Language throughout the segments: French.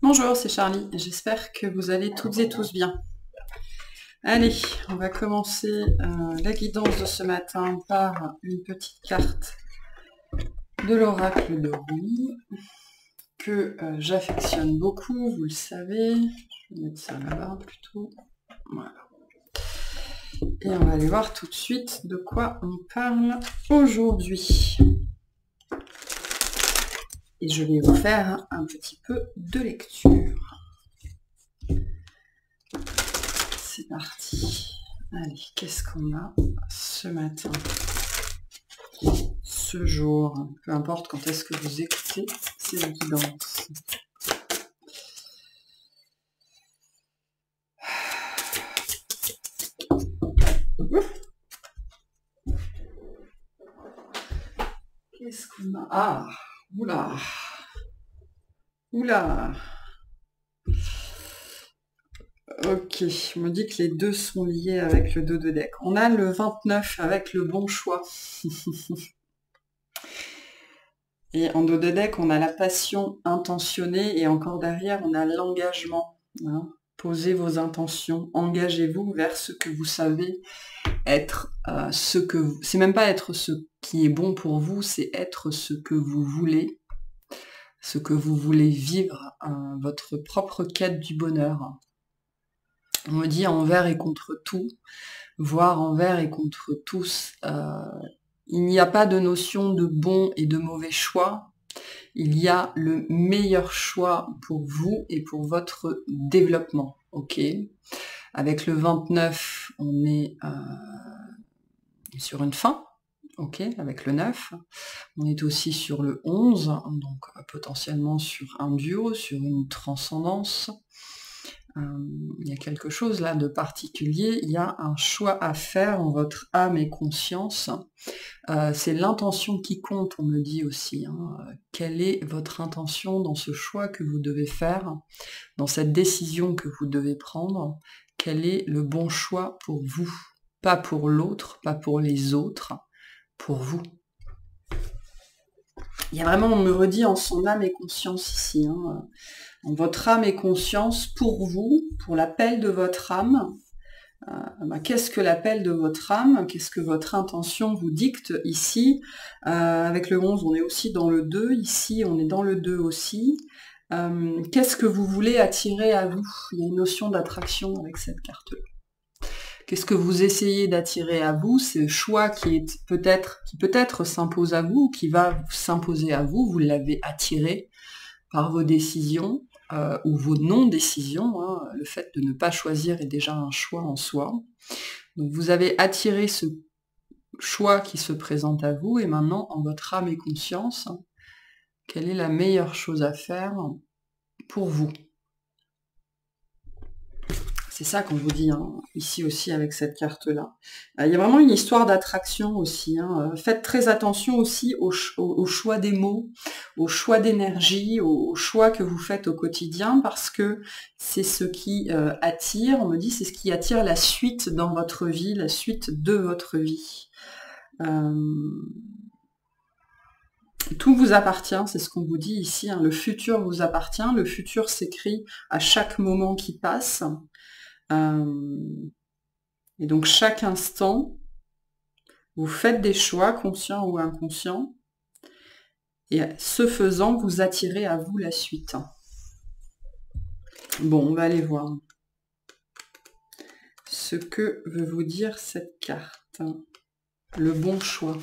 Bonjour, c'est Charlie. J'espère que vous allez toutes et tous bien. Allez, on va commencer la guidance de ce matin par une petite carte de l'oracle de Rouille que j'affectionne beaucoup, vous le savez. Je vais mettre ça là-bas plutôt. Voilà. Et on va aller voir tout de suite de quoi on parle aujourd'hui. Et je vais vous faire un petit peu de lecture. C'est parti. Allez, qu'est-ce qu'on a ce matin, ce jour, peu importe quand est-ce que vous écoutez ces guidances. Qu'est-ce qu'on a? Ah, oula, oula. Ok, on me dit que les deux sont liés avec le dos de deck. On a le 29 avec le bon choix. Et en dos de deck, on a la passion intentionnée et encore derrière, on a l'engagement. Hein. Posez vos intentions, engagez-vous vers ce que vous savez être, ce que vous... C'est même pas être ce qui est bon pour vous, c'est être ce que vous voulez vivre, votre propre quête du bonheur. On me dit envers et contre tout, voire envers et contre tous. Il n'y a pas de notion de bon et de mauvais choix. Il y a le meilleur choix pour vous et pour votre développement. Ok. Avec le 29, on est sur une fin. Ok, avec le 9. On est aussi sur le 11, donc potentiellement sur un duo, sur une transcendance. Il y a quelque chose là de particulier, il y a un choix à faire en votre âme et conscience. C'est l'intention qui compte, on me dit aussi. Hein. Quelle est votre intention dans ce choix que vous devez faire, dans cette décision que vous devez prendre? Quel est le bon choix pour vous? Pas pour l'autre, pas pour les autres, pour vous. Il y a vraiment, on me redit en son âme et conscience ici. Hein. En votre âme et conscience, pour vous, pour l'appel de votre âme. Qu'est-ce que l'appel de votre âme? Qu'est-ce que votre intention vous dicte ici? Avec le 11, on est aussi dans le 2. Ici, on est dans le 2 aussi. Qu'est-ce que vous voulez attirer à vous? Il y a une notion d'attraction avec cette carte-là. Qu'est-ce que vous essayez d'attirer à vous? C'est le choix qui peut-être s'impose à vous, qui va s'imposer à vous. Vous l'avez attiré par vos décisions ou vos non-décisions. Hein. Le fait de ne pas choisir est déjà un choix en soi. Donc vous avez attiré ce choix qui se présente à vous et maintenant, en votre âme et conscience, quelle est la meilleure chose à faire pour vous? C'est ça qu'on vous dit, hein, ici aussi avec cette carte-là. Il y a vraiment une histoire d'attraction aussi. Hein. Faites très attention aussi au choix des mots, au choix d'énergie, au choix que vous faites au quotidien, parce que c'est ce qui attire, on me dit, c'est ce qui attire la suite dans votre vie, la suite de votre vie. Tout vous appartient, c'est ce qu'on vous dit ici. Hein. Le futur vous appartient, le futur s'écrit à chaque moment qui passe. Et donc chaque instant, vous faites des choix, conscients ou inconscients, et ce faisant, vous attirez à vous la suite. Bon, on va aller voir ce que veut vous dire cette carte. Le bon choix.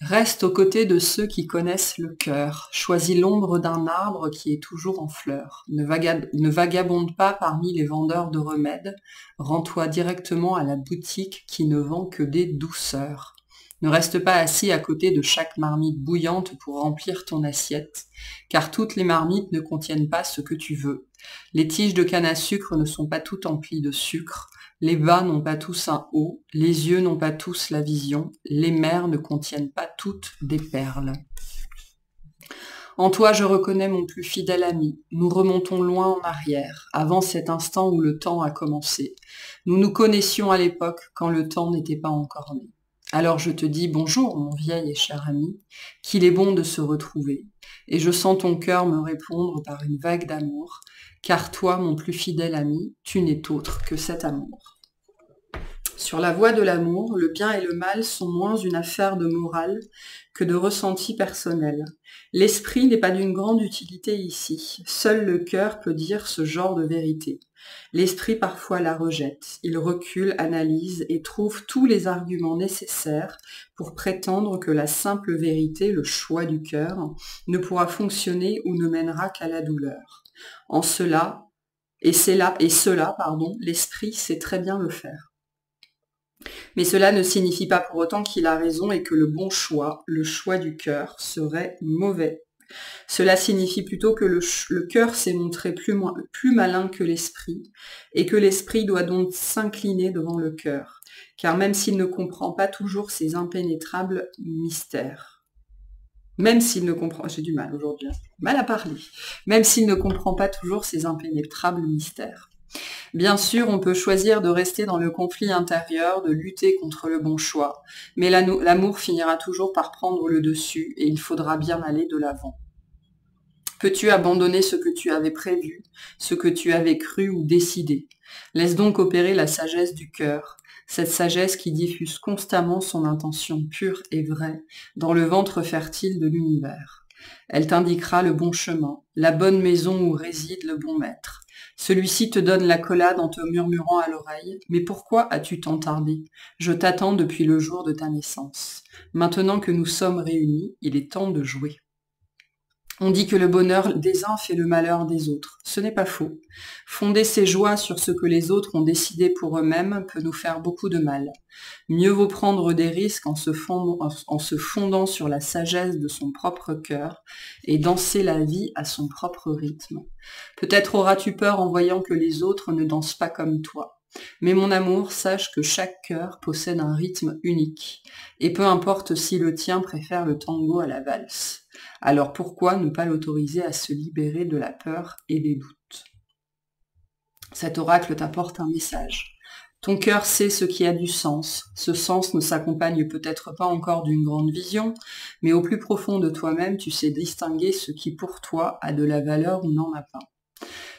Reste aux côtés de ceux qui connaissent le cœur. Choisis l'ombre d'un arbre qui est toujours en fleurs. Ne vagabonde pas parmi les vendeurs de remèdes. Rends-toi directement à la boutique qui ne vend que des douceurs. Ne reste pas assis à côté de chaque marmite bouillante pour remplir ton assiette, car toutes les marmites ne contiennent pas ce que tu veux. Les tiges de canne à sucre ne sont pas toutes emplies de sucre. Les bas n'ont pas tous un haut, les yeux n'ont pas tous la vision, les mers ne contiennent pas toutes des perles. En toi je reconnais mon plus fidèle ami, nous remontons loin en arrière, avant cet instant où le temps a commencé. Nous nous connaissions à l'époque quand le temps n'était pas encore né. Alors je te dis bonjour, mon vieil et cher ami, qu'il est bon de se retrouver, et je sens ton cœur me répondre par une vague d'amour, car toi, mon plus fidèle ami, tu n'es autre que cet amour. Sur la voie de l'amour, le bien et le mal sont moins une affaire de morale que de ressenti personnel. L'esprit n'est pas d'une grande utilité ici, seul le cœur peut dire ce genre de vérité. L'esprit parfois la rejette, il recule, analyse et trouve tous les arguments nécessaires pour prétendre que la simple vérité, le choix du cœur, ne pourra fonctionner ou ne mènera qu'à la douleur. En cela, l'esprit sait très bien le faire. Mais cela ne signifie pas pour autant qu'il a raison et que le bon choix, le choix du cœur, serait mauvais. Cela signifie plutôt que le cœur s'est montré plus malin que l'esprit, et que l'esprit doit donc s'incliner devant le cœur, car même s'il ne comprend pas toujours ces impénétrables mystères, même s'il ne comprend, j'ai du mal aujourd'hui, mal à parler, même s'il ne comprend pas toujours ces impénétrables mystères. Bien sûr, on peut choisir de rester dans le conflit intérieur, de lutter contre le bon choix, mais l'amour finira toujours par prendre le dessus et il faudra bien aller de l'avant. Peux-tu abandonner ce que tu avais prévu, ce que tu avais cru ou décidé? Laisse donc opérer la sagesse du cœur, cette sagesse qui diffuse constamment son intention pure et vraie dans le ventre fertile de l'univers. Elle t'indiquera le bon chemin, la bonne maison où réside le bon maître. Celui-ci te donne l'accolade en te murmurant à l'oreille « Mais pourquoi as-tu tant tardé? Je t'attends depuis le jour de ta naissance. Maintenant que nous sommes réunis, il est temps de jouer. » On dit que le bonheur des uns fait le malheur des autres. Ce n'est pas faux. Fonder ses joies sur ce que les autres ont décidé pour eux-mêmes peut nous faire beaucoup de mal. Mieux vaut prendre des risques en se fondant sur la sagesse de son propre cœur et danser la vie à son propre rythme. Peut-être auras-tu peur en voyant que les autres ne dansent pas comme toi. Mais mon amour, sache que chaque cœur possède un rythme unique, et peu importe si le tien préfère le tango à la valse. Alors pourquoi ne pas l'autoriser à se libérer de la peur et des doutes? Cet oracle t'apporte un message. Ton cœur sait ce qui a du sens. Ce sens ne s'accompagne peut-être pas encore d'une grande vision, mais au plus profond de toi-même, tu sais distinguer ce qui pour toi a de la valeur ou n'en a pas.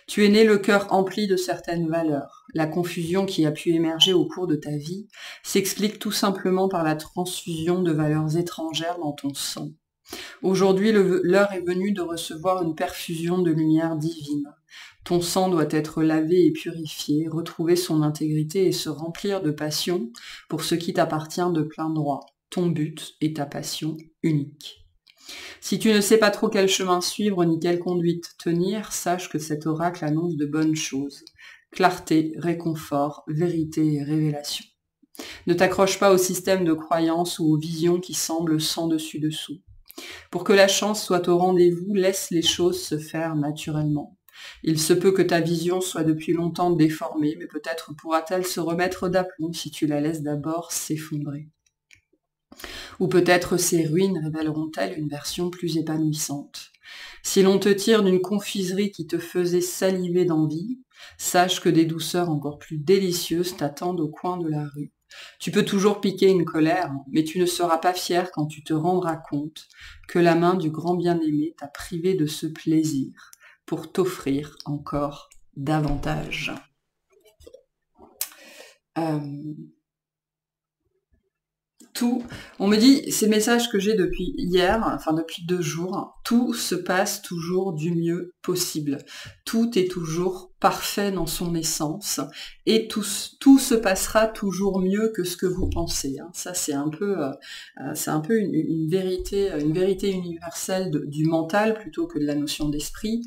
Tu es né le cœur empli de certaines valeurs. La confusion qui a pu émerger au cours de ta vie s'explique tout simplement par la transfusion de valeurs étrangères dans ton sang. Aujourd'hui, l'heure est venue de recevoir une perfusion de lumière divine. Ton sang doit être lavé et purifié, retrouver son intégrité et se remplir de passion pour ce qui t'appartient de plein droit. Ton but est ta passion unique. Si tu ne sais pas trop quel chemin suivre ni quelle conduite tenir, sache que cet oracle annonce de bonnes choses. Clarté, réconfort, vérité et révélation. Ne t'accroche pas au système de croyances ou aux visions qui semblent sans dessus-dessous. Pour que la chance soit au rendez-vous, laisse les choses se faire naturellement. Il se peut que ta vision soit depuis longtemps déformée, mais peut-être pourra-t-elle se remettre d'aplomb si tu la laisses d'abord s'effondrer. Ou peut-être ces ruines révéleront-elles une version plus épanouissante. Si l'on te tire d'une confiserie qui te faisait saliver d'envie, sache que des douceurs encore plus délicieuses t'attendent au coin de la rue. Tu peux toujours piquer une colère, mais tu ne seras pas fier quand tu te rendras compte que la main du grand bien-aimé t'a privé de ce plaisir pour t'offrir encore davantage. On me dit, ces messages que j'ai depuis hier, enfin depuis 2 jours, tout se passe toujours du mieux possible. Tout est toujours parfait dans son essence et tout se passera toujours mieux que ce que vous pensez. Hein. Ça, c'est un peu une vérité universelle du mental plutôt que de la notion d'esprit,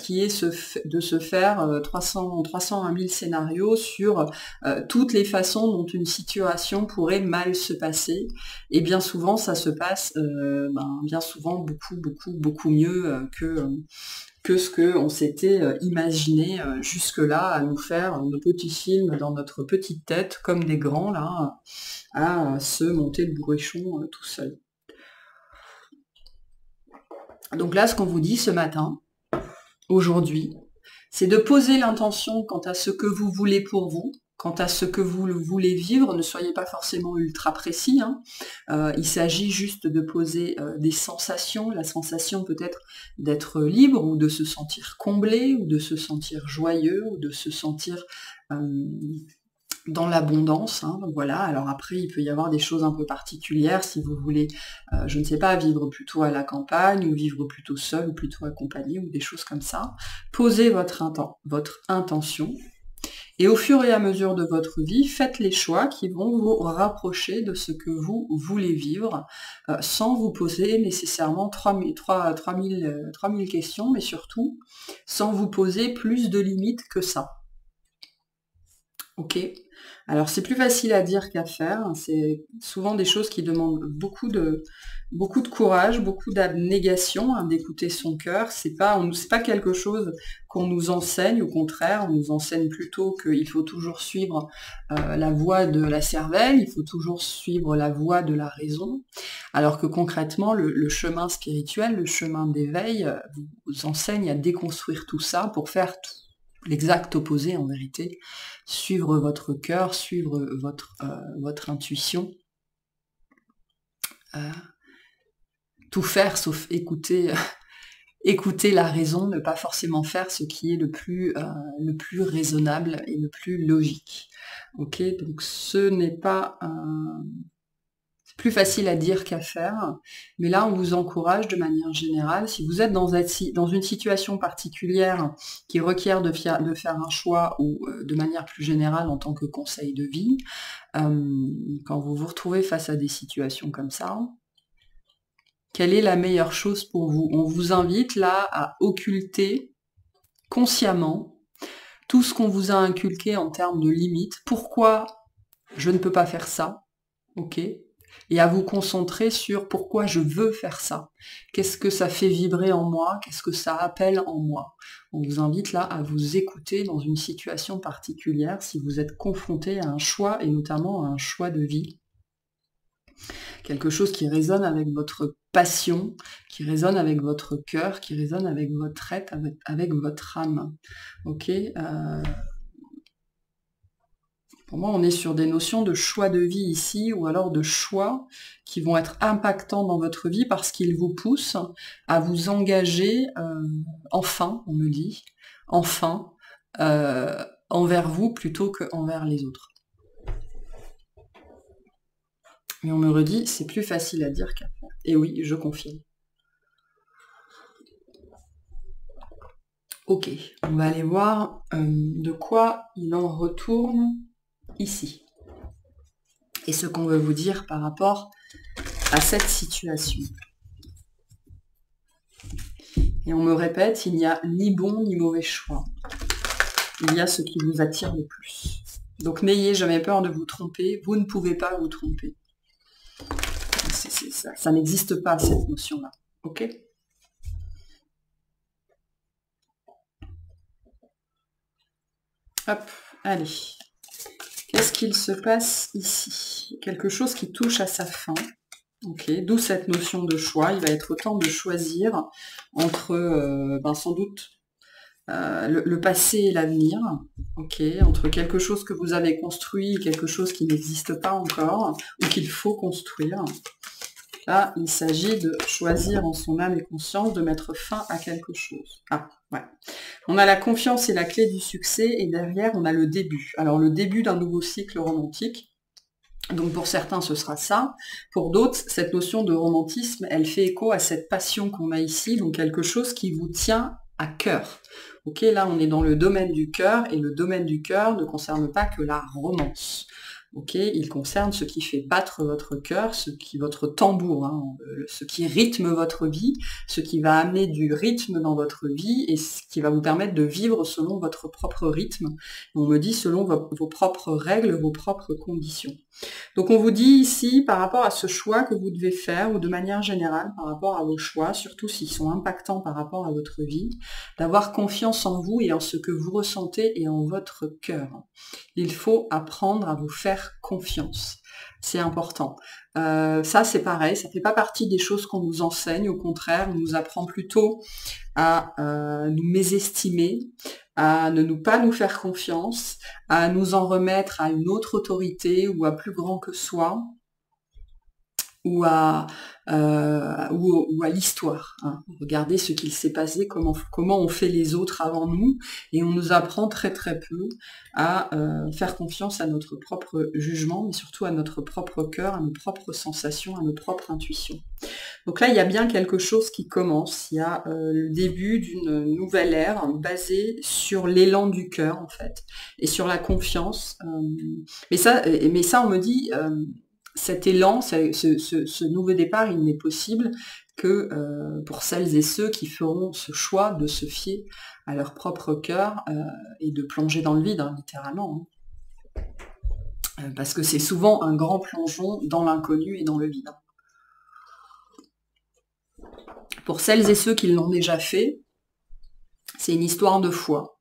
qui est de se faire 300 à 1000 scénarios sur toutes les façons dont une situation pourrait mal se passer. Et bien souvent, ça se passe bien souvent beaucoup mieux que ce qu'on s'était imaginé jusque-là, à nous faire nos petits films dans notre petite tête, comme des grands, là, à se monter le bourrichon tout seul. Donc là, ce qu'on vous dit ce matin, aujourd'hui, c'est de poser l'intention quant à ce que vous voulez pour vous, Quant à ce que vous voulez vivre, ne soyez pas forcément ultra précis, hein. Il s'agit juste de poser des sensations, la sensation peut-être d'être libre, ou de se sentir comblé, ou de se sentir joyeux, ou de se sentir dans l'abondance, hein, voilà. Alors après, il peut y avoir des choses un peu particulières, si vous voulez, je ne sais pas, vivre plutôt à la campagne, ou vivre plutôt seul, ou plutôt accompagné, ou des choses comme ça. Posez votre intention, et au fur et à mesure de votre vie, faites les choix qui vont vous rapprocher de ce que vous voulez vivre, sans vous poser nécessairement 3000 questions, mais surtout, sans vous poser plus de limites que ça. Ok. Alors c'est plus facile à dire qu'à faire, c'est souvent des choses qui demandent beaucoup de courage, beaucoup d'abnégation, hein, d'écouter son cœur. C'est pas quelque chose qu'on nous enseigne, au contraire, on nous enseigne plutôt qu'il faut toujours suivre la voie de la cervelle, il faut toujours suivre la voie de la raison, alors que concrètement, le chemin spirituel, le chemin d'éveil, vous enseigne à déconstruire tout ça pour faire l'exact opposé en vérité, suivre votre cœur, suivre votre intuition, tout faire sauf écouter la raison, ne pas forcément faire ce qui est le plus raisonnable et le plus logique. Ok, donc ce n'est pas plus facile à dire qu'à faire, mais là on vous encourage de manière générale, si vous êtes dans une situation particulière qui requiert de faire un choix, ou de manière plus générale en tant que conseil de vie, quand vous vous retrouvez face à des situations comme ça, quelle est la meilleure chose pour vous? On vous invite là à occulter consciemment tout ce qu'on vous a inculqué en termes de limites. Pourquoi je ne peux pas faire ça? Ok, et à vous concentrer sur pourquoi je veux faire ça. Qu'est-ce que ça fait vibrer en moi? Qu'est-ce que ça appelle en moi? On vous invite là à vous écouter dans une situation particulière si vous êtes confronté à un choix, et notamment à un choix de vie. Quelque chose qui résonne avec votre passion, qui résonne avec votre cœur, qui résonne avec votre être, avec votre âme. Ok, pour moi, on est sur des notions de choix de vie ici, ou alors de choix qui vont être impactants dans votre vie parce qu'ils vous poussent à vous engager, enfin, on me dit, enfin, envers vous plutôt qu'envers les autres. Mais on me redit, c'est plus facile à dire qu'à faire. Et oui, je confirme. Ok, on va aller voir de quoi il en retourne ici. Et ce qu'on veut vous dire par rapport à cette situation. Et on me répète, il n'y a ni bon ni mauvais choix. Il y a ce qui vous attire le plus. Donc n'ayez jamais peur de vous tromper, vous ne pouvez pas vous tromper. Ça n'existe pas, cette notion-là. Ok ? Hop, allez. Qu'est-ce qu'il se passe ici? Quelque chose qui touche à sa fin. Ok, d'où cette notion de choix. Il va être temps de choisir entre, sans doute, le passé et l'avenir. Ok, entre quelque chose que vous avez construit et quelque chose qui n'existe pas encore, ou qu'il faut construire. Là, il s'agit de choisir en son âme et conscience de mettre fin à quelque chose. Ah, ouais. On a la confiance et la clé du succès, et derrière, on a le début. Alors, le début d'un nouveau cycle romantique. Donc, pour certains, ce sera ça. Pour d'autres, cette notion de romantisme, elle fait écho à cette passion qu'on a ici, donc quelque chose qui vous tient à cœur. Ok, là, on est dans le domaine du cœur, et le domaine du cœur ne concerne pas que la romance. Ok, il concerne ce qui fait battre votre cœur, votre tambour, hein, ce qui rythme votre vie, ce qui va amener du rythme dans votre vie et ce qui va vous permettre de vivre selon votre propre rythme. On me dit selon vos propres règles, vos propres conditions. Donc on vous dit ici, par rapport à ce choix que vous devez faire, ou de manière générale, par rapport à vos choix, surtout s'ils sont impactants par rapport à votre vie, d'avoir confiance en vous et en ce que vous ressentez et en votre cœur. Il faut apprendre à vous faire confiance. C'est important. Ça, c'est pareil, ça ne fait pas partie des choses qu'on nous enseigne. Au contraire, on nous apprend plutôt à nous mésestimer, à ne pas nous faire confiance, à nous en remettre à une autre autorité ou à plus grand que soi, ou à l'histoire. Hein. Regardez ce qu'il s'est passé, comment ont fait les autres avant nous, et on nous apprend très très peu à faire confiance à notre propre jugement, mais surtout à notre propre cœur, à nos propres sensations, à nos propres intuitions. Donc là, il y a bien quelque chose qui commence. Il y a le début d'une nouvelle ère basée sur l'élan du cœur, en fait, et sur la confiance. Mais ça, on me dit, cet élan, ce nouveau départ, il n'est possible que pour celles et ceux qui feront ce choix de se fier à leur propre cœur et de plonger dans le vide, hein, littéralement. Hein. Parce que c'est souvent un grand plongeon dans l'inconnu et dans le vide. Pour celles et ceux qui l'ont déjà fait, c'est une histoire de foi,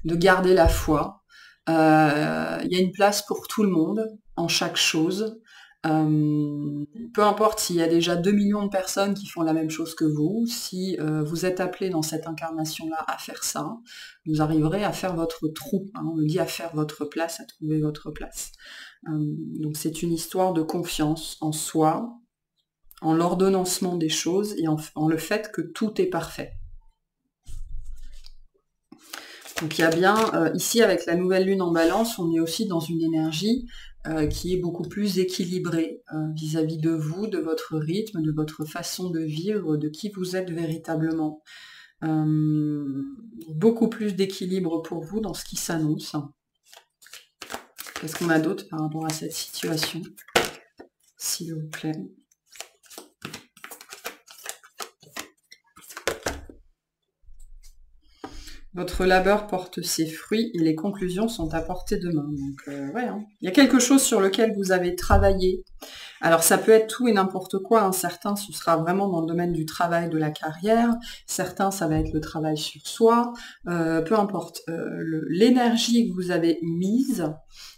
de garder la foi. Il y a une place pour tout le monde, en chaque chose. Peu importe s'il y a déjà 2 millions de personnes qui font la même chose que vous, si vous êtes appelé dans cette incarnation-là à faire ça, vous arriverez à faire votre trou. Hein, on me dit à faire votre place, à trouver votre place. Donc c'est une histoire de confiance en soi, en l'ordonnancement des choses et en le fait que tout est parfait. Donc il y a bien, ici avec la nouvelle lune en balance, on est aussi dans une énergie qui est beaucoup plus équilibrée vis-à-vis de vous, de votre rythme, de votre façon de vivre, de qui vous êtes véritablement. Beaucoup plus d'équilibre pour vous dans ce qui s'annonce. Qu'est-ce qu'on a d'autre par rapport à cette situation, s'il vous plaît? Votre labeur porte ses fruits et les conclusions sont à portée de main. Donc, ouais, hein. Il y a quelque chose sur lequel vous avez travaillé. Alors, ça peut être tout et n'importe quoi. Hein. Certains, ce sera vraiment dans le domaine du travail, de la carrière. Certains, ça va être le travail sur soi. Peu importe. L'énergie que vous avez mise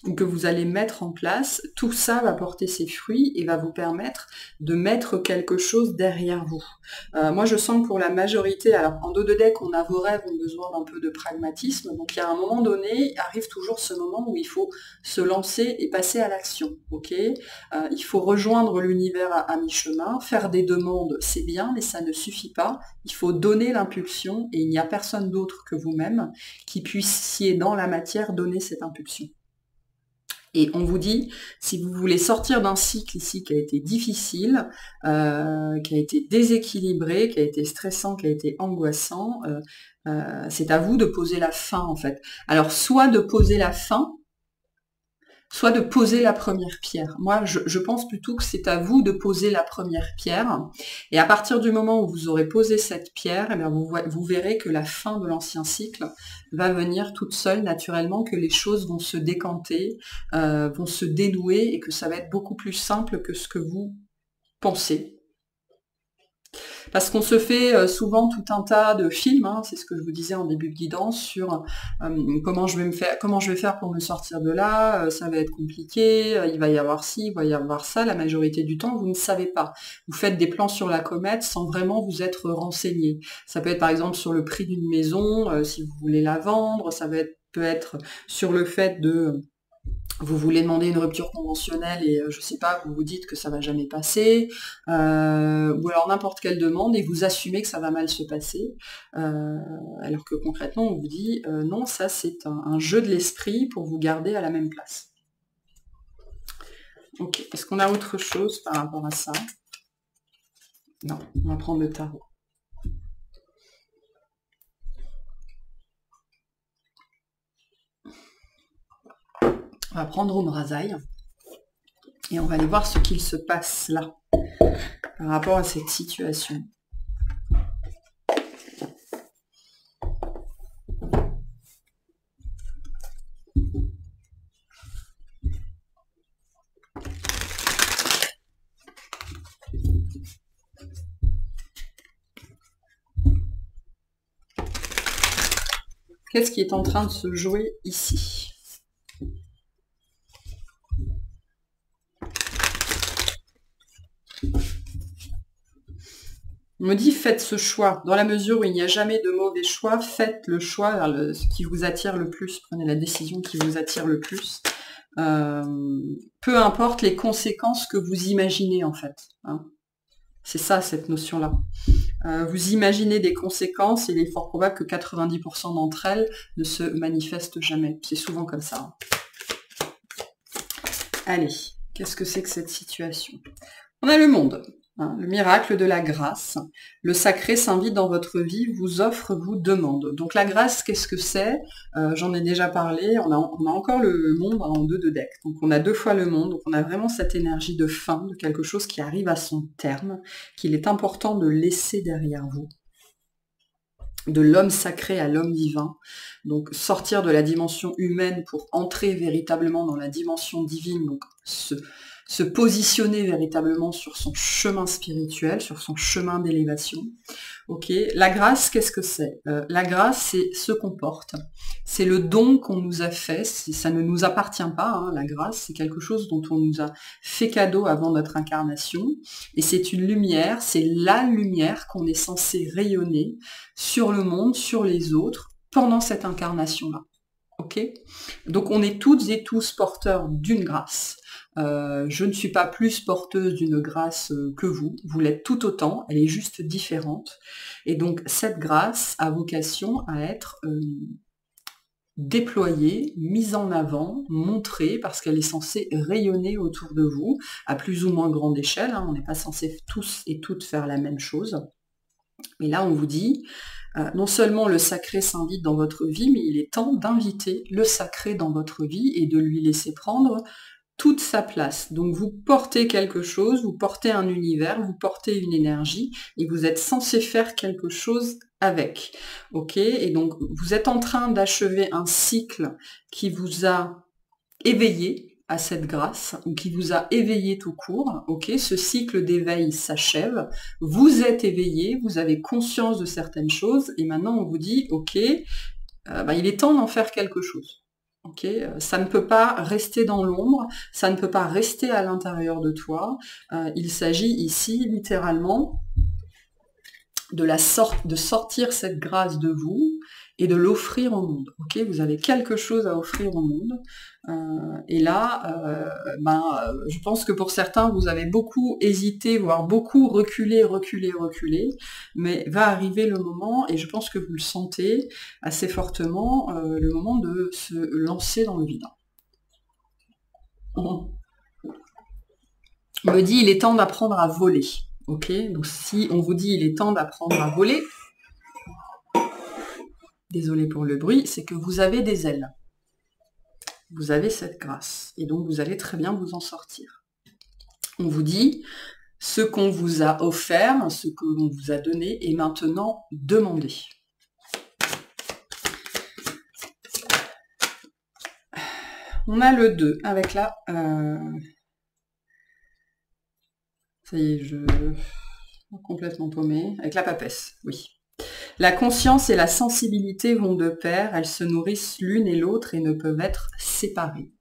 ou que vous allez mettre en place, tout ça va porter ses fruits et va vous permettre de mettre quelque chose derrière vous. Moi, je sens que pour la majorité, alors en dos de deck, on a vos rêves, ont besoin d'un peu de pragmatisme. Donc, il y a un moment donné, arrive toujours ce moment où il faut se lancer et passer à l'action. Ok, il faut rejoindre l'univers à mi-chemin. Faire des demandes, c'est bien, mais ça ne suffit pas. Il faut donner l'impulsion et il n'y a personne d'autre que vous-même qui puissiez dans la matière donner cette impulsion. Et on vous dit, si vous voulez sortir d'un cycle ici qui a été difficile, qui a été déséquilibré, qui a été stressant, qui a été angoissant, c'est à vous de poser la fin en fait. Alors soit de poser la fin, soit de poser la première pierre. Moi, je pense plutôt que c'est à vous de poser la première pierre. Et à partir du moment où vous aurez posé cette pierre, eh bien vous verrez que la fin de l'ancien cycle va venir toute seule, naturellement, que les choses vont se décanter, vont se dénouer et que ça va être beaucoup plus simple que ce que vous pensez. Parce qu'on se fait souvent tout un tas de films, hein, c'est ce que je vous disais en début de guidance, sur comment je vais faire pour me sortir de là, ça va être compliqué, il va y avoir ci, il va y avoir ça, la majorité du temps, vous ne savez pas. Vous faites des plans sur la comète sans vraiment vous être renseigné. Ça peut être par exemple sur le prix d'une maison, si vous voulez la vendre, ça peut être sur le fait de... Vous voulez demander une rupture conventionnelle et je sais pas, vous vous dites que ça va jamais passer, ou alors n'importe quelle demande et vous assumez que ça va mal se passer, alors que concrètement on vous dit non, ça c'est un jeu de l'esprit pour vous garder à la même place. Ok, est-ce qu'on a autre chose par rapport à ça? Non, on va prendre le tarot. On va prendre Omrazaï et on va aller voir ce qu'il se passe là par rapport à cette situation. Qu'est-ce qui est en train de se jouer ici? On me dit faites ce choix. Dans la mesure où il n'y a jamais de mauvais choix, faites le choix vers ce qui vous attire le plus. Prenez la décision qui vous attire le plus. Peu importe les conséquences que vous imaginez en fait. Hein. C'est ça cette notion-là. Vous imaginez des conséquences et il est fort probable que 90% d'entre elles ne se manifestent jamais. C'est souvent comme ça. Hein. Allez, qu'est-ce que c'est que cette situation? On a le monde. Hein, le miracle de la grâce. Le sacré s'invite dans votre vie, vous offre, vous demande. Donc la grâce, qu'est-ce que c'est? J'en ai déjà parlé, on a encore le monde en 2 de deck. Donc on a 2 fois le monde, donc on a vraiment cette énergie de fin, de quelque chose qui arrive à son terme, qu'il est important de laisser derrière vous. De l'homme sacré à l'homme divin. Donc sortir de la dimension humaine pour entrer véritablement dans la dimension divine, donc se positionner véritablement sur son chemin spirituel, sur son chemin d'élévation. Ok, la grâce, qu'est-ce que c'est? La grâce, c'est ce qu'on porte. C'est le don qu'on nous a fait. Ça ne nous appartient pas, hein, la grâce. C'est quelque chose dont on nous a fait cadeau avant notre incarnation. Et c'est une lumière, c'est la lumière qu'on est censé rayonner sur le monde, sur les autres, pendant cette incarnation-là. Ok, donc on est toutes et tous porteurs d'une grâce. Je ne suis pas plus porteuse d'une grâce que vous l'êtes tout autant, elle est juste différente. Et donc cette grâce a vocation à être déployée, mise en avant, montrée, parce qu'elle est censée rayonner autour de vous, à plus ou moins grande échelle, hein, on n'est pas censé tous et toutes faire la même chose. Mais là on vous dit, non seulement le sacré s'invite dans votre vie, mais il est temps d'inviter le sacré dans votre vie et de lui laisser prendre toute sa place. Donc vous portez quelque chose, vous portez un univers, vous portez une énergie et vous êtes censé faire quelque chose avec. Ok, et donc vous êtes en train d'achever un cycle qui vous a éveillé à cette grâce ou qui vous a éveillé tout court. Ok, ce cycle d'éveil s'achève. Vous êtes éveillé, vous avez conscience de certaines choses et maintenant on vous dit ok, il est temps d'en faire quelque chose. Okay, ça ne peut pas rester dans l'ombre, ça ne peut pas rester à l'intérieur de toi. Il s'agit ici littéralement de sortir cette grâce de vous et de l'offrir au monde. Okay, vous avez quelque chose à offrir au monde. Et là, je pense que pour certains, vous avez beaucoup hésité, voire beaucoup reculé, mais va arriver le moment, et je pense que vous le sentez assez fortement, le moment de se lancer dans le vide. On me dit, il est temps d'apprendre à voler. Ok, donc si on vous dit, il est temps d'apprendre à voler, désolé pour le bruit, c'est que vous avez des ailes. Vous avez cette grâce, et donc vous allez très bien vous en sortir. On vous dit, ce qu'on vous a offert, ce que l'on vous a donné, est maintenant demandé. On a le 2, avec la... Ça y est, je... complètement paumé. Avec la papesse, oui. La conscience et la sensibilité vont de pair, elles se nourrissent l'une et l'autre et ne peuvent être séparées.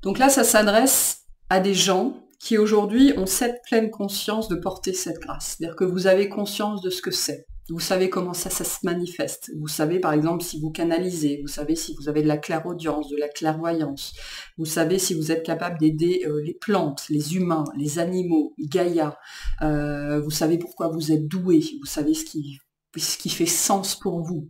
Donc là, ça s'adresse à des gens qui aujourd'hui ont cette pleine conscience de porter cette grâce. C'est-à-dire que vous avez conscience de ce que c'est. Vous savez comment ça se manifeste. Vous savez par exemple si vous canalisez, vous savez si vous avez de la clairaudience, de la clairvoyance. Vous savez si vous êtes capable d'aider les plantes, les humains, les animaux, Gaïa. Vous savez pourquoi vous êtes doué. Vous savez ce qui fait sens pour vous.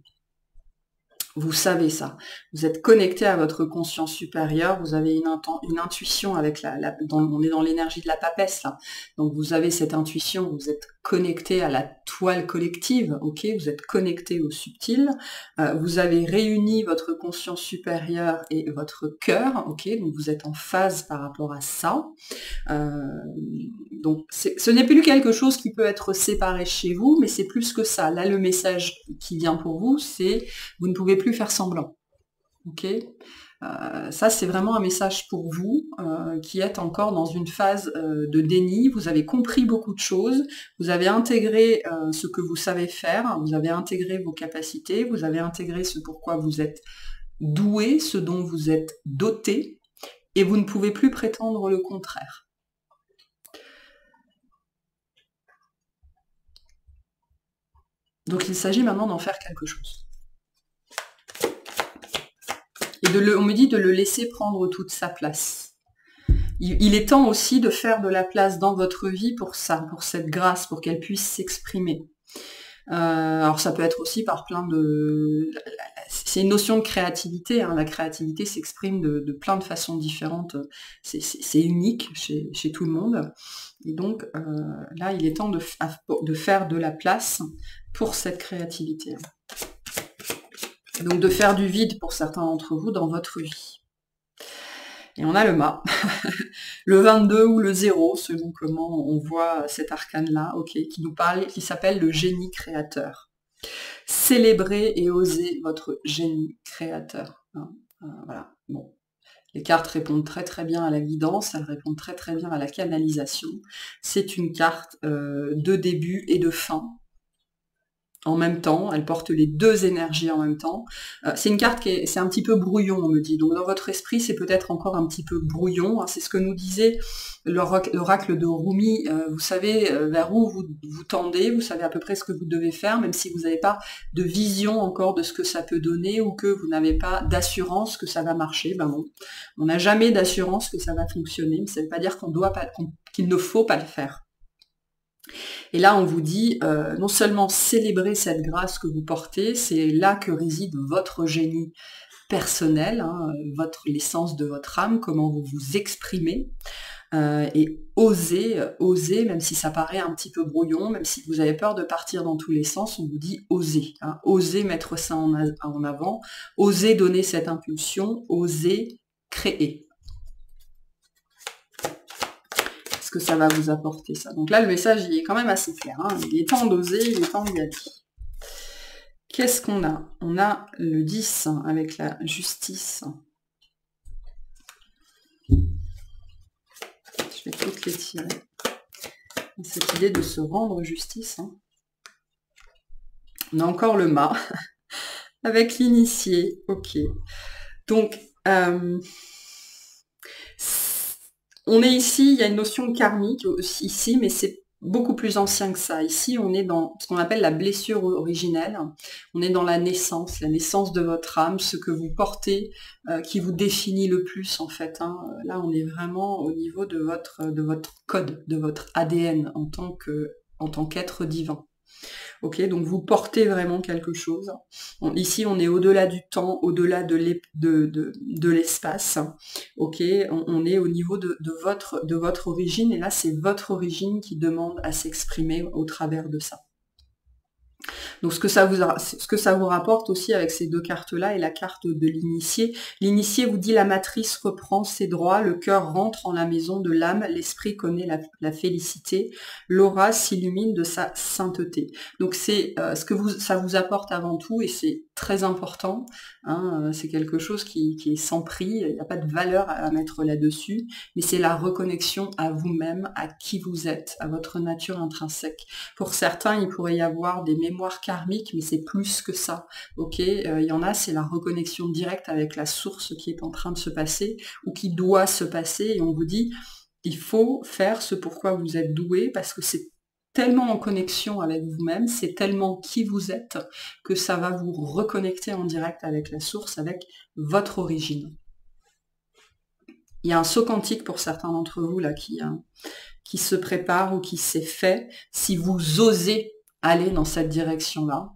Vous savez ça. Vous êtes connecté à votre conscience supérieure, vous avez une intuition avec on est dans l'énergie de la papesse là. Donc vous avez cette intuition, vous êtes connecté à la toile collective, ok, vous êtes connecté au subtil, vous avez réuni votre conscience supérieure et votre cœur, ok, donc vous êtes en phase par rapport à ça. Donc ce n'est plus quelque chose qui peut être séparé chez vous, mais c'est plus que ça. Là, le message qui vient pour vous, c'est vous ne pouvez plus faire semblant. Ok, ça, c'est vraiment un message pour vous qui êtes encore dans une phase de déni. Vous avez compris beaucoup de choses, vous avez intégré ce que vous savez faire, vous avez intégré vos capacités, vous avez intégré ce pourquoi vous êtes doué, ce dont vous êtes doté, et vous ne pouvez plus prétendre le contraire. Donc il s'agit maintenant d'en faire quelque chose. Et on me dit de le laisser prendre toute sa place. Il est temps aussi de faire de la place dans votre vie pour ça, pour cette grâce, pour qu'elle puisse s'exprimer. Alors ça peut être aussi par plein de... C'est une notion de créativité, hein. La créativité s'exprime de plein de façons différentes. C'est unique chez tout le monde. Et donc là, il est temps de faire de la place pour cette créativité. Donc de faire du vide pour certains d'entre vous dans votre vie. Et on a le mât, le 22 ou le 0, selon comment on voit cet arcane-là, ok, qui nous parle, qui s'appelle le génie créateur. Célébrez et osez votre génie créateur. Hein, voilà. Bon. Les cartes répondent très très bien à la guidance, elles répondent très très bien à la canalisation. C'est une carte de début et de fin. En même temps, elle porte les deux énergies en même temps. C'est une carte c'est un petit peu brouillon, on me dit. Donc dans votre esprit, c'est peut-être encore un petit peu brouillon. Hein. C'est ce que nous disait l'oracle de Rumi. Vous savez vers où vous tendez, vous savez à peu près ce que vous devez faire, même si vous n'avez pas de vision encore de ce que ça peut donner ou que vous n'avez pas d'assurance que ça va marcher. Ben non, on n'a jamais d'assurance que ça va fonctionner, mais ça ne veut pas dire qu'il ne faut pas le faire. Et là, on vous dit, non seulement célébrer cette grâce que vous portez, c'est là que réside votre génie personnel, hein, l'essence de votre âme, comment vous vous exprimez, et oser, même si ça paraît un petit peu brouillon, même si vous avez peur de partir dans tous les sens, on vous dit oser, hein, oser mettre ça en avant, oser donner cette impulsion, oser créer. Que ça va vous apporter ça. Donc là, le message, il est quand même assez clair. Hein. Il est temps d'oser, il est temps d'y aller. Qu'est-ce qu'on a? On a le 10 avec la justice. Je vais toutes les tirer. Cette idée de se rendre justice. Hein. On a encore le mât avec l'initié. Ok. Donc, on est ici, il y a une notion karmique aussi ici, mais c'est beaucoup plus ancien que ça. Ici, on est dans ce qu'on appelle la blessure originelle. On est dans la naissance de votre âme, ce que vous portez, qui vous définit le plus en fait. Hein. Là, on est vraiment au niveau de votre code, de votre ADN en tant qu'être divin. Ok, donc vous portez vraiment quelque chose. Ici, on est au-delà du temps, au-delà de l'espace. Ok, on est au niveau de votre origine, et là, c'est votre origine qui demande à s'exprimer au travers de ça. Donc ce que ça vous rapporte aussi avec ces deux cartes-là et la carte de l'initié. L'initié vous dit la matrice reprend ses droits, le cœur rentre en la maison de l'âme, l'esprit connaît la félicité, l'aura s'illumine de sa sainteté. Donc c'est ce que ça vous apporte avant tout, et c'est très important. Hein, c'est quelque chose qui est sans prix, il n'y a pas de valeur à mettre là-dessus, mais c'est la reconnexion à vous-même, à qui vous êtes, à votre nature intrinsèque. Pour certains, il pourrait y avoir des mémoires karmiques, mais c'est plus que ça. Ok, il y en a, c'est la reconnexion directe avec la source qui est en train de se passer ou qui doit se passer, et on vous dit, il faut faire ce pourquoi vous êtes doué, parce que c'est tellement en connexion avec vous-même, c'est tellement qui vous êtes, que ça va vous reconnecter en direct avec la source, avec votre origine. Il y a un saut quantique pour certains d'entre vous là qui se prépare ou qui s'est fait, si vous osez aller dans cette direction-là,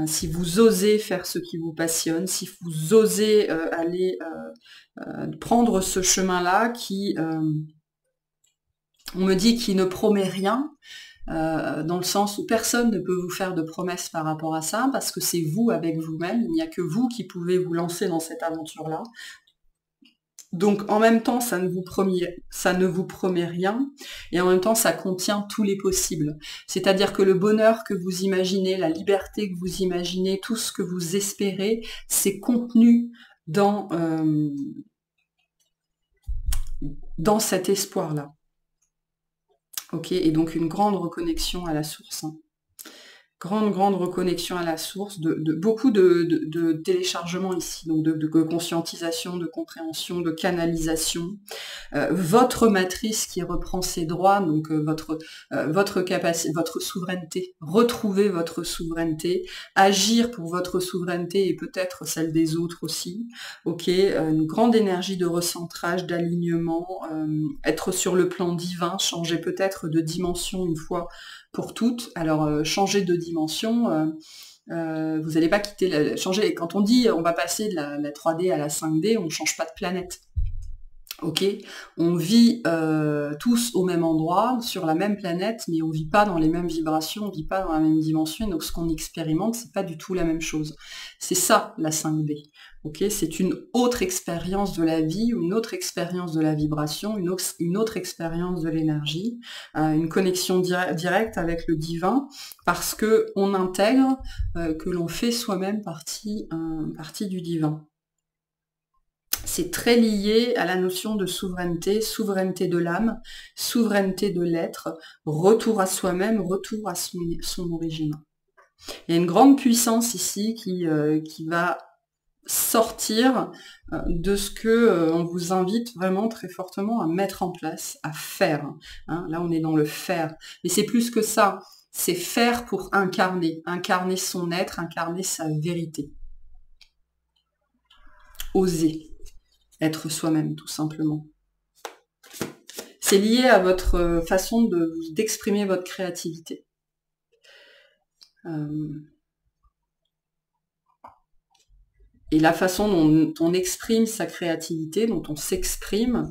si vous osez faire ce qui vous passionne, si vous osez aller prendre ce chemin-là qui, on me dit, qui ne promet rien, dans le sens où personne ne peut vous faire de promesses par rapport à ça, parce que c'est vous avec vous-même, il n'y a que vous qui pouvez vous lancer dans cette aventure-là. Donc en même temps, ça ne vous promet rien, et en même temps, ça contient tous les possibles. C'est-à-dire que le bonheur que vous imaginez, la liberté que vous imaginez, tout ce que vous espérez, c'est contenu dans cet espoir-là. Ok, et donc une grande reconnexion à la source. Hein. grande reconnexion à la source, beaucoup de téléchargement ici, donc de conscientisation, de compréhension, de canalisation. Votre matrice qui reprend ses droits, donc votre capacité, votre souveraineté, retrouver votre souveraineté, agir pour votre souveraineté et peut-être celle des autres aussi. Ok, une grande énergie de recentrage, d'alignement, être sur le plan divin, changer peut-être de dimension une fois pour toutes. Alors changer de dimension, vous n'allez pas quitter changer. Quand on dit on va passer de la 3D à la 5D, on ne change pas de planète. Ok, on vit tous au même endroit, sur la même planète, mais on vit pas dans les mêmes vibrations, on vit pas dans la même dimension, et donc ce qu'on expérimente, c'est pas du tout la même chose. C'est ça la 5D. Ok, c'est une autre expérience de la vie, une autre expérience de la vibration, une autre expérience de l'énergie, une connexion directe avec le divin, parce que on intègre que l'on fait soi-même partie du divin. C'est très lié à la notion de souveraineté, souveraineté de l'âme, souveraineté de l'être, retour à soi-même, retour à son origine. Il y a une grande puissance ici qui va sortir de ce que on vous invite vraiment très fortement à mettre en place, à faire. Hein. Là, on est dans le faire. Mais c'est plus que ça. C'est faire pour incarner son être, incarner sa vérité. Oser être soi-même, tout simplement. C'est lié à votre façon d'exprimer votre créativité. Et la façon dont on exprime sa créativité, dont on s'exprime,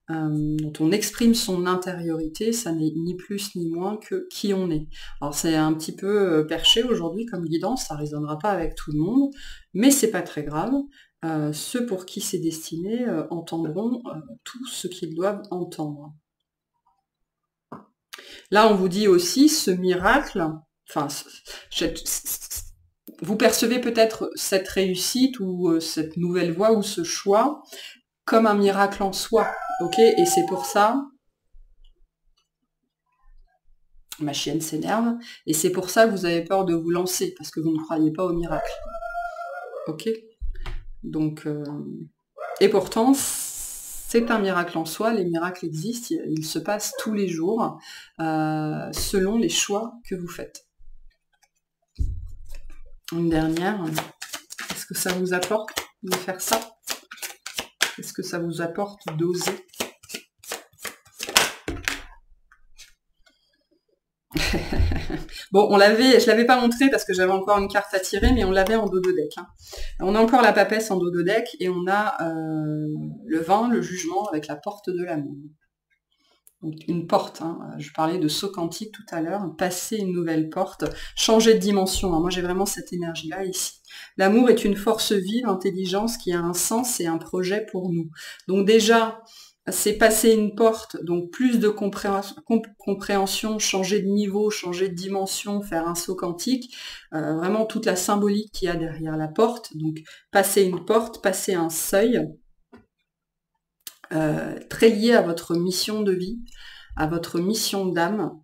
dont on exprime son intériorité, ça n'est ni plus ni moins que qui on est. Alors c'est un petit peu perché aujourd'hui comme guidance, ça ne résonnera pas avec tout le monde, mais c'est pas très grave. Ceux pour qui c'est destiné entendront tout ce qu'ils doivent entendre. Là, on vous dit aussi ce miracle, enfin, vous percevez peut-être cette réussite ou cette nouvelle voie ou ce choix comme un miracle en soi, ok? Et c'est pour ça, ma chienne s'énerve, et c'est pour ça que vous avez peur de vous lancer, parce que vous ne croyez pas au miracle, ok? Donc, et pourtant, c'est un miracle en soi, les miracles existent, ils se passent tous les jours, selon les choix que vous faites. Une dernière, est-ce que ça vous apporte de faire ça? Est-ce que ça vous apporte d'oser? Bon, je l'avais pas montré parce que j'avais encore une carte à tirer, mais on l'avait en dos de deck. Hein. On a encore la papesse en dos de deck et on a le vin, le jugement avec la porte de l'amour. Donc une porte, hein. Je parlais de saut quantique tout à l'heure, passer une nouvelle porte, changer de dimension. Hein. Moi j'ai vraiment cette énergie-là ici. L'amour est une force vive, intelligence qui a un sens et un projet pour nous. Donc déjà, c'est passer une porte, donc plus de compréhension, changer de niveau, changer de dimension, faire un saut quantique, vraiment toute la symbolique qu'il y a derrière la porte, donc passer une porte, passer un seuil, très lié à votre mission de vie, à votre mission d'âme,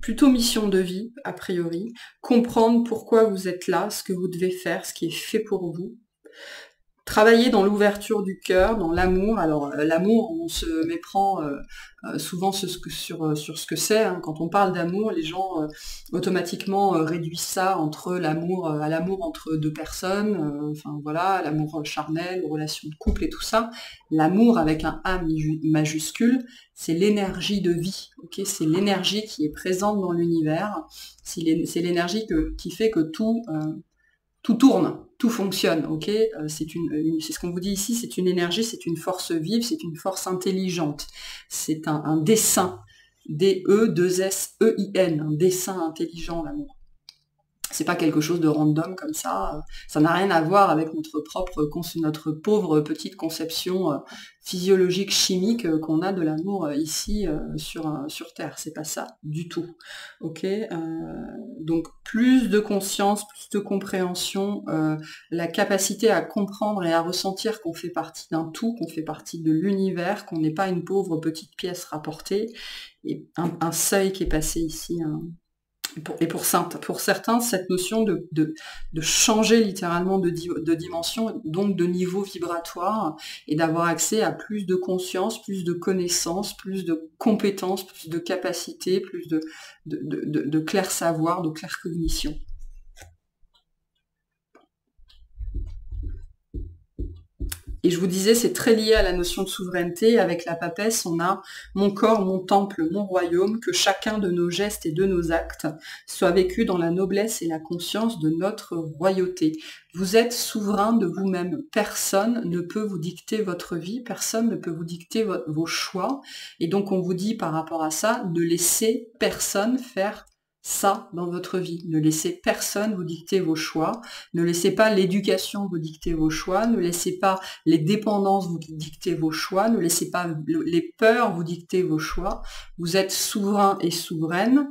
plutôt mission de vie, a priori, comprendre pourquoi vous êtes là, ce que vous devez faire, ce qui est fait pour vous, travailler dans l'ouverture du cœur, dans l'amour. Alors l'amour, on se méprend souvent sur ce que c'est. Hein. Quand on parle d'amour, les gens automatiquement réduisent ça à l'amour entre deux personnes, enfin voilà, l'amour charnel, aux relations de couple et tout ça. L'amour avec un A majuscule, c'est l'énergie de vie. Ok, c'est l'énergie qui est présente dans l'univers. C'est l'énergie qui fait que tout tourne, tout fonctionne, ok? C'est ce qu'on vous dit ici, c'est une énergie, c'est une force vive, c'est une force intelligente. C'est un dessein, D-E-2-S-E-I-N, un dessein intelligent, l'amour. C'est pas quelque chose de random comme ça n'a rien à voir avec notre pauvre petite conception physiologique, chimique qu'on a de l'amour ici sur Terre. C'est pas ça du tout. Ok, donc plus de conscience, plus de compréhension, la capacité à comprendre et à ressentir qu'on fait partie d'un tout, qu'on fait partie de l'univers, qu'on n'est pas une pauvre petite pièce rapportée, et un seuil qui est passé ici. Et pour certains, cette notion de changer littéralement de dimension, donc de niveau vibratoire, et d'avoir accès à plus de conscience, plus de connaissances, plus de compétences, plus de capacités, plus de clair savoir, de claire cognition. Et je vous disais, c'est très lié à la notion de souveraineté. Avec la papesse, on a mon corps, mon temple, mon royaume, que chacun de nos gestes et de nos actes soit vécu dans la noblesse et la conscience de notre royauté. Vous êtes souverain de vous-même. Personne ne peut vous dicter votre vie, personne ne peut vous dicter vos choix. Et donc on vous dit par rapport à ça, ne laissez personne faire ça dans votre vie. Ne laissez personne vous dicter vos choix, ne laissez pas l'éducation vous dicter vos choix, ne laissez pas les dépendances vous dicter vos choix, ne laissez pas les peurs vous dicter vos choix. Vous êtes souverain et souveraine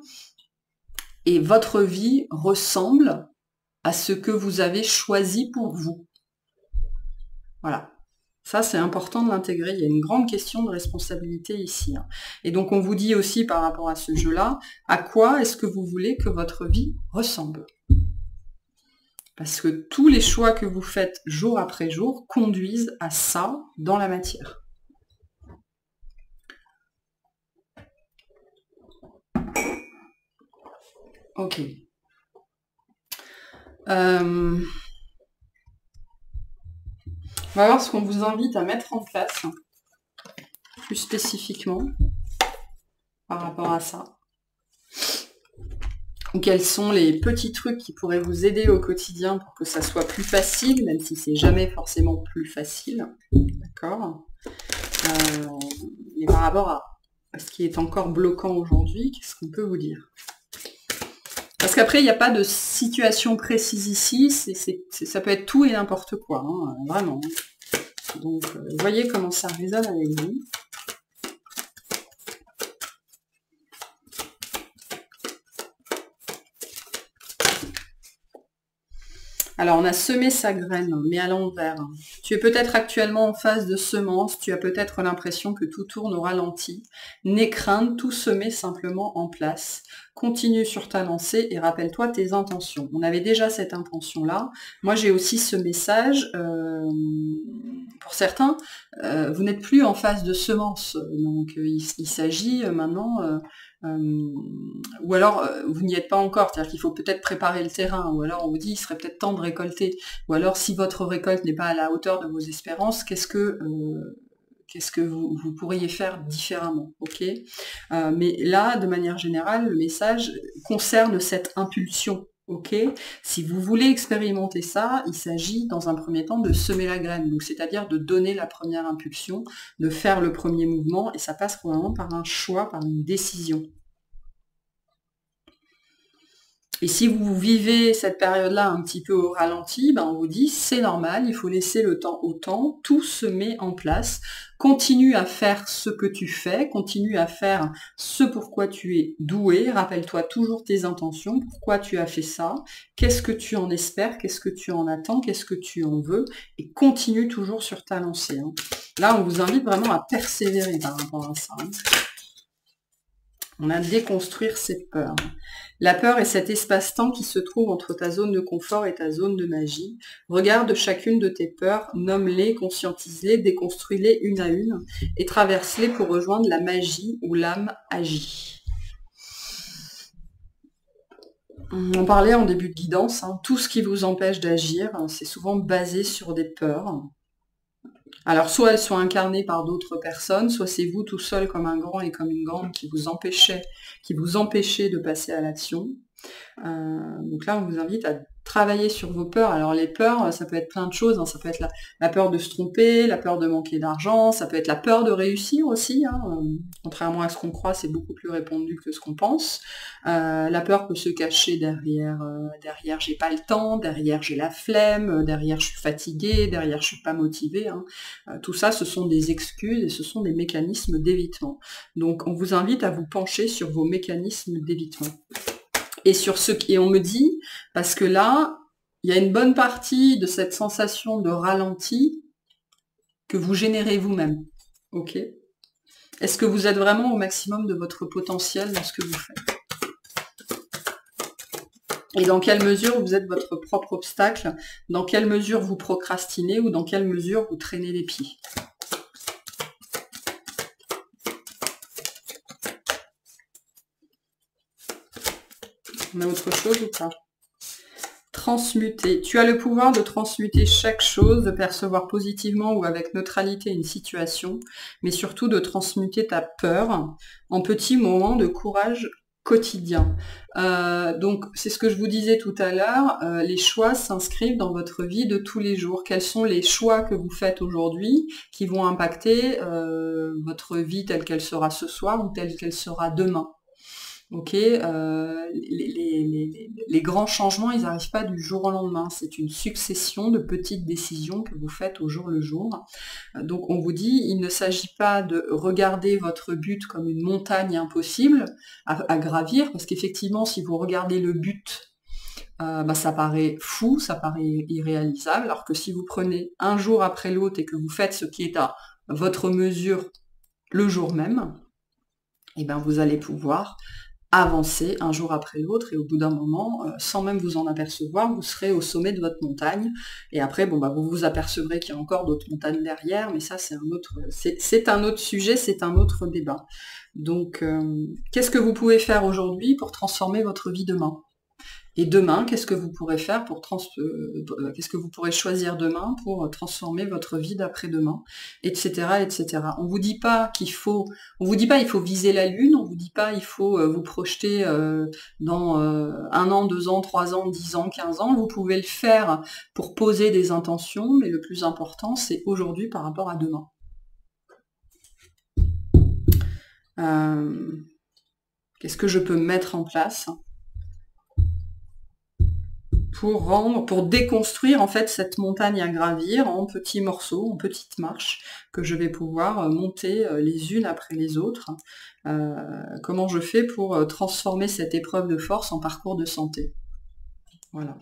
et votre vie ressemble à ce que vous avez choisi pour vous. Voilà. Ça, c'est important de l'intégrer. Il y a une grande question de responsabilité ici. Et donc, on vous dit aussi par rapport à ce jeu-là, à quoi est-ce que vous voulez que votre vie ressemble? Parce que tous les choix que vous faites jour après jour conduisent à ça dans la matière. Ok. On va voir ce qu'on vous invite à mettre en place, plus spécifiquement, par rapport à ça. Ou quels sont les petits trucs qui pourraient vous aider au quotidien pour que ça soit plus facile, même si c'est jamais forcément plus facile. D'accord. Et par rapport à ce qui est encore bloquant aujourd'hui, qu'est-ce qu'on peut vous dire? Parce qu'après, il n'y a pas de situation précise ici, ça peut être tout et n'importe quoi, hein, vraiment. Donc, voyez comment ça résonne avec vous. Alors, on a semé sa graine, mais à l'envers. Tu es peut-être actuellement en phase de semence, tu as peut-être l'impression que tout tourne au ralenti. N'aie crainte, tout semer simplement en place. Continue sur ta lancée et rappelle-toi tes intentions. On avait déjà cette intention-là. Moi, j'ai aussi ce message. Pour certains, vous n'êtes plus en phase de semence. Donc, il s'agit maintenant... ou alors vous n'y êtes pas encore, c'est-à-dire qu'il faut peut-être préparer le terrain, ou alors on vous dit il serait peut-être temps de récolter, ou alors si votre récolte n'est pas à la hauteur de vos espérances, qu'est-ce que vous pourriez faire différemment, ok? Mais là, de manière générale, le message concerne cette impulsion. Ok, si vous voulez expérimenter ça, il s'agit dans un premier temps de semer la graine, donc c'est-à-dire de donner la première impulsion, de faire le premier mouvement, et ça passe probablement par un choix, par une décision. Et si vous vivez cette période-là un petit peu au ralenti, ben on vous dit c'est normal, il faut laisser le temps au temps, tout se met en place. Continue à faire ce que tu fais, continue à faire ce pourquoi tu es doué, rappelle-toi toujours tes intentions, pourquoi tu as fait ça, qu'est-ce que tu en espères, qu'est-ce que tu en attends, qu'est-ce que tu en veux, et continue toujours sur ta lancée. Là, on vous invite vraiment à persévérer par rapport à ça. On a déconstruire cette peur. La peur est cet espace-temps qui se trouve entre ta zone de confort et ta zone de magie. Regarde chacune de tes peurs, nomme-les, conscientise-les, déconstruis-les une à une et traverse-les pour rejoindre la magie où l'âme agit. On parlait en début de guidance, tout ce qui vous empêche d'agir, c'est souvent basé sur des peurs. Alors, soit elles sont incarnées par d'autres personnes, soit c'est vous tout seul comme un grand et comme une grande qui vous empêchez de passer à l'action. Donc là, on vous invite à travailler sur vos peurs. Alors les peurs, ça peut être plein de choses. Ça peut être la peur de se tromper, la peur de manquer d'argent, ça peut être la peur de réussir aussi. Contrairement à ce qu'on croit, c'est beaucoup plus répandu que ce qu'on pense. La peur peut se cacher derrière j'ai pas le temps, derrière j'ai la flemme, derrière je suis fatiguée, derrière je suis pas motivée. Tout ça, ce sont des excuses et ce sont des mécanismes d'évitement. Donc on vous invite à vous pencher sur vos mécanismes d'évitement. Et on me dit, parce que là, il y a une bonne partie de cette sensation de ralenti que vous générez vous-même. Ok ? Est-ce que vous êtes vraiment au maximum de votre potentiel dans ce que vous faites ? Et dans quelle mesure vous êtes votre propre obstacle, dans quelle mesure vous procrastinez ou dans quelle mesure vous traînez les pieds. On a autre chose ou pas? Transmuter. Tu as le pouvoir de transmuter chaque chose, de percevoir positivement ou avec neutralité une situation, mais surtout de transmuter ta peur en petits moments de courage quotidien. Donc, c'est ce que je vous disais tout à l'heure, les choix s'inscrivent dans votre vie de tous les jours. Quels sont les choix que vous faites aujourd'hui qui vont impacter votre vie telle qu'elle sera ce soir ou telle qu'elle sera demain? Ok, les grands changements, ils n'arrivent pas du jour au lendemain. C'est une succession de petites décisions que vous faites au jour le jour. Donc on vous dit, il ne s'agit pas de regarder votre but comme une montagne impossible à gravir, parce qu'effectivement, si vous regardez le but, ça paraît fou, ça paraît irréalisable, alors que si vous prenez un jour après l'autre et que vous faites ce qui est à votre mesure le jour même, et ben vous allez pouvoir avancer un jour après l'autre et au bout d'un moment, sans même vous en apercevoir, vous serez au sommet de votre montagne et après vous vous apercevrez qu'il y a encore d'autres montagnes derrière, mais ça c'est un autre sujet, c'est un autre débat. Donc qu'est-ce que vous pouvez faire aujourd'hui pour transformer votre vie demain? Et demain, qu'est-ce que vous pourrez faire pour qu'est-ce que vous pourrez choisir demain pour transformer votre vie d'après-demain, etc., etc. On vous dit pas il faut viser la lune, on vous dit pas il faut vous projeter dans 1 an, 2 ans, 3 ans, 10 ans, 15 ans. Vous pouvez le faire pour poser des intentions, mais le plus important, c'est aujourd'hui par rapport à demain. Qu'est-ce que je peux mettre en place pour déconstruire en fait cette montagne à gravir en petits morceaux, en petites marches que je vais pouvoir monter les unes après les autres. Comment je fais pour transformer cette épreuve de force en parcours de santé. Voilà.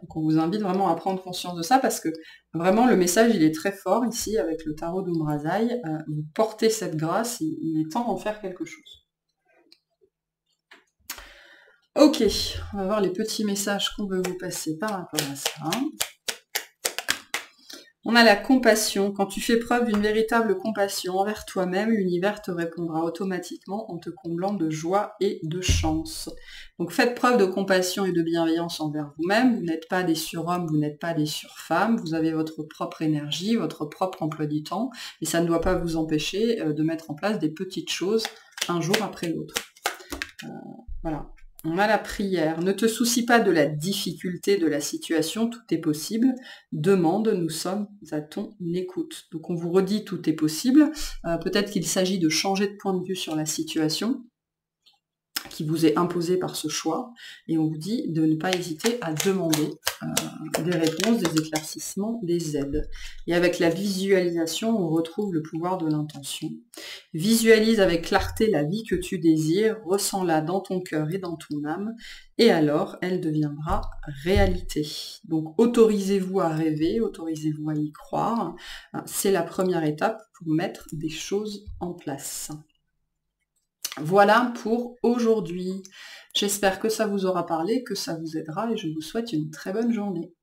Donc on vous invite vraiment à prendre conscience de ça parce que vraiment le message il est très fort ici avec le tarot d'Umbrazaï. Vous portez cette grâce, il est temps d'en faire quelque chose. Ok, on va voir les petits messages qu'on veut vous passer par rapport à ça. On a la compassion. Quand tu fais preuve d'une véritable compassion envers toi-même, l'univers te répondra automatiquement en te comblant de joie et de chance. Donc faites preuve de compassion et de bienveillance envers vous-même. Vous n'êtes pas des surhommes, vous n'êtes pas des surfemmes. Vous avez votre propre énergie, votre propre emploi du temps. Et ça ne doit pas vous empêcher de mettre en place des petites choses un jour après l'autre. Voilà. On a la prière. Ne te soucie pas de la difficulté de la situation, tout est possible. Demande, nous sommes à ton écoute. Donc on vous redit tout est possible. Peut-être qu'il s'agit de changer de point de vue sur la situation qui vous est imposée par ce choix. Et on vous dit de ne pas hésiter à demander des réponses, des éclaircissements, des aides. Et avec la visualisation, on retrouve le pouvoir de l'intention. Visualise avec clarté la vie que tu désires, ressens-la dans ton cœur et dans ton âme, et alors elle deviendra réalité. Donc autorisez-vous à rêver, autorisez-vous à y croire. C'est la première étape pour mettre des choses en place. Voilà pour aujourd'hui. J'espère que ça vous aura parlé, que ça vous aidera et je vous souhaite une très bonne journée.